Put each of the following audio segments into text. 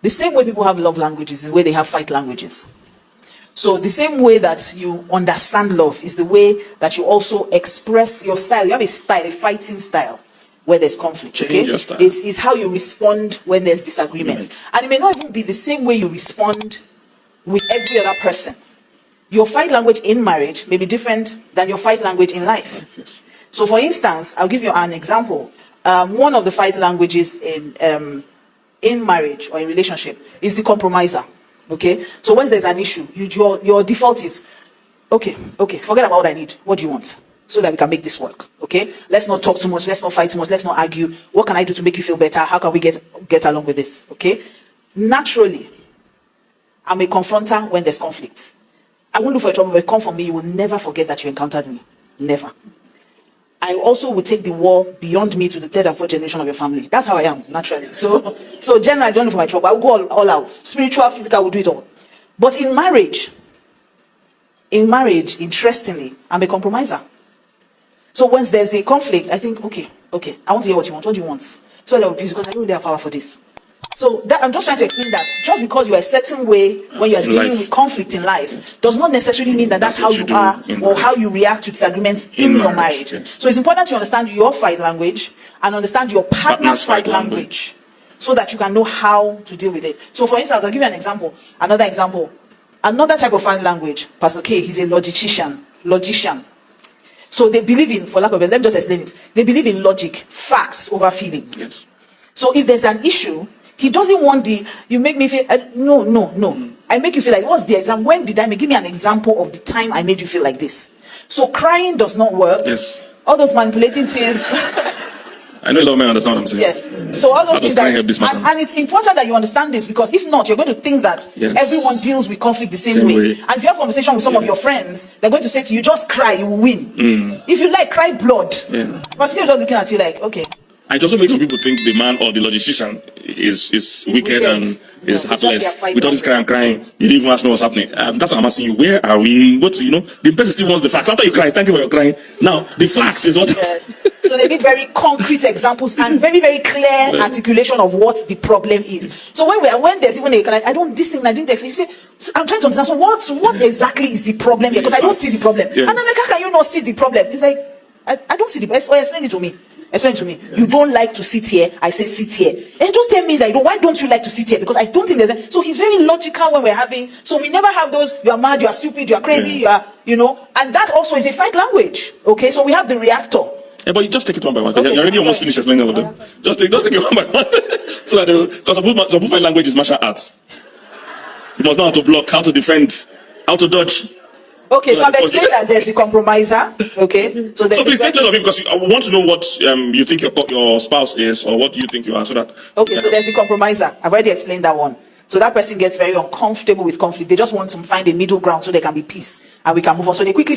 The same way people have love languages is the way they have fight languages. So the same way that you understand love is the way that you also express your style. You have a style, a fighting style, where there's conflict. Change your style. It's how you respond when there's disagreement. And it may not even be the same way you respond with every other person. Your fight language in marriage may be different than your fight language in life. Yes. So for instance, I'll give you an example. One of the fight languages in marriage or in relationship is the compromiser. Okay, so when there's an issue, your default is, okay, forget about what I need. What do you want? So that we can make this work. Okay, let's not talk too much. Let's not fight too much. Let's not argue. What can I do to make you feel better? How can we get along with this? Okay, naturally, I'm a confronter when there's conflict. I won't look for a trouble. If you come for me, you will never forget that you encountered me. Never. I also will take the war beyond me to the third and fourth generation of your family. That's how I am, naturally. So generally, I don't look for my trouble. I will go all out. Spiritual, physical, I will do it all. But in marriage, interestingly, I'm a compromiser. So once there's a conflict, I think, okay, I want to hear what you want. What do you want? So that will be peace, because I don't really have power for this. So that, I'm just trying to explain that just because you are a certain way when you are dealing with conflict in life does not necessarily mean that that's how you are or how you react to disagreements in your marriage. Yes. So it's important to understand your fight language and understand your partner's fight language so that you can know how to deal with it. So for instance, I'll give you an example. Another type of fight language, Pastor K, he's a logician. So they believe in, for lack of a better, let me just explain it. They believe in logic, facts over feelings. Yes. So if there's an issue, he doesn't want you make me feel, no. I make you feel like, what's the example? When did give me an example of the time I made you feel like this? So crying does not work. Yes. All those manipulating things. I know a lot of men understand what I'm saying. Yes. So all those things and it's important that you understand this, because if not, you're going to think that everyone deals with conflict the same way. And if you have a conversation with some of your friends, they're going to say to you, just cry, you will win. If you like, cry blood. But still not looking at you like, okay. It also makes some people think the man or the logician is wicked and is heartless. With all this crying, you didn't even ask me what's happening. That's what I'm asking you. Where are we? The person still wants the facts. After you cry, thank you for your crying. Now, the facts is what... So they need very concrete examples and very, very clear articulation of what the problem is. So when there's even I didn't explain. You say, I'm trying to understand. So what exactly is the problem here? Because I don't see the problem. And I'm like, how can you not see the problem? It's like, I don't see the problem. Explain it to me. Explain to me. You don't like to sit here. I say sit here. And just tell me that why don't you like to sit here? Because I don't think there's so he's very logical when we're having. So we never have those. You are mad. You are stupid. You are crazy. You are. And that also is a fight language. Okay. So we have the reactor. Yeah, but you just take it one by one. Okay, you already almost finished explaining all of them. Just take it one by one. So that because some fight language is martial arts. You must know how to block, how to defend, how to dodge. Okay, so I've explained that there's the compromiser. Okay, so please take note of it, because I want to know what you think your spouse is, or what do you think you are, so that. Okay, so there's the compromiser. I've already explained that one. So that person gets very uncomfortable with conflict. They just want to find a middle ground so there can be peace and we can move on. So they quickly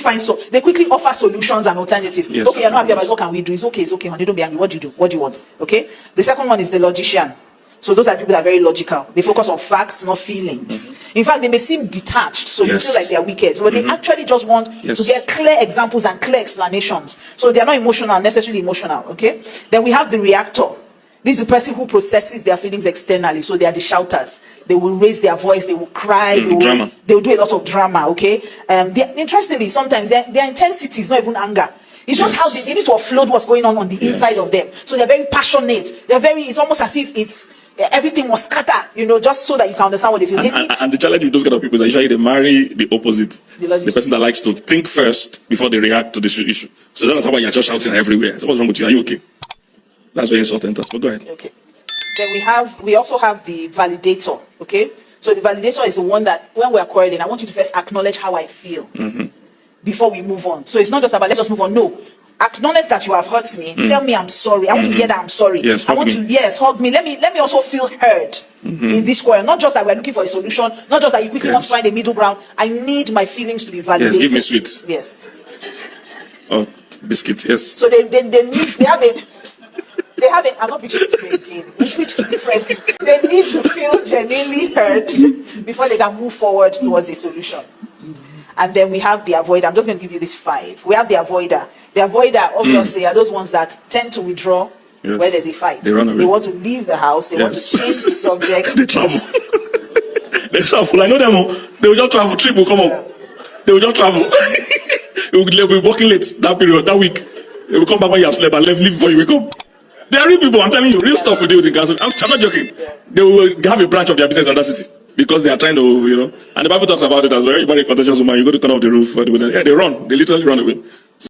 offer solutions and alternatives. Yes, okay, you're not happy about what can we do? It's okay, honey, don't be angry. What do you do? What do you want? Okay. The second one is the logician. So those are people that are very logical. They focus on facts, not feelings. In fact, they may seem detached, so you feel like they're wicked. But they actually just want to get clear examples and clear explanations. So they're not necessarily emotional. Okay. Then we have the reactor. This is the person who processes their feelings externally. So they are the shouters. They will raise their voice. They will cry. They will do a lot of drama. Okay. Interestingly, sometimes their intensity is not even anger. It's just how they need to offload what's going on the inside of them. So they're very passionate. It's almost as if everything was scattered, just so that you can understand what they feel. And the challenge with those kind of people is that usually they marry the opposite. The person that likes to think first before they react to this issue. So that's why you're just shouting everywhere. So what's wrong with you? Are you okay? That's where insult enters. But go ahead. Okay. Then we also have the validator. Okay. So the validator is the one that when we're quarreling, I want you to first acknowledge how I feel before we move on. So it's not just about let's just move on. No. Acknowledge that you have hurt me. Tell me I'm sorry. I want to hear that I'm sorry. Yes, hug me. Let me also feel heard in this quarrel. Not just that we're looking for a solution. Not just that you quickly want to find a middle ground. I need my feelings to be validated. Yes, give me sweets. Yes. Oh, biscuits. Yes. So they have it. I'm not preaching this way again. They need to feel genuinely heard before they can move forward towards a solution. And then we have the avoider. I'm just going to give you these 5. We have the avoider. The avoider, obviously, are those ones that tend to withdraw Yes. where there's a fight. They run away. They want to leave the house. They want to change the subject. They travel. They travel. I know them. They will just travel. Trip will come up. They will just travel. They'll be working late that period, that week. They will come back when you have slept and leave before you wake up. They are real people. I'm telling you, real stuff we deal with in council. I'm not joking. They will have a branch of their business in that city because they are trying to, And the Bible talks about it as well. Everybody contentious woman, you go to turn off the roof. They run. They literally run away.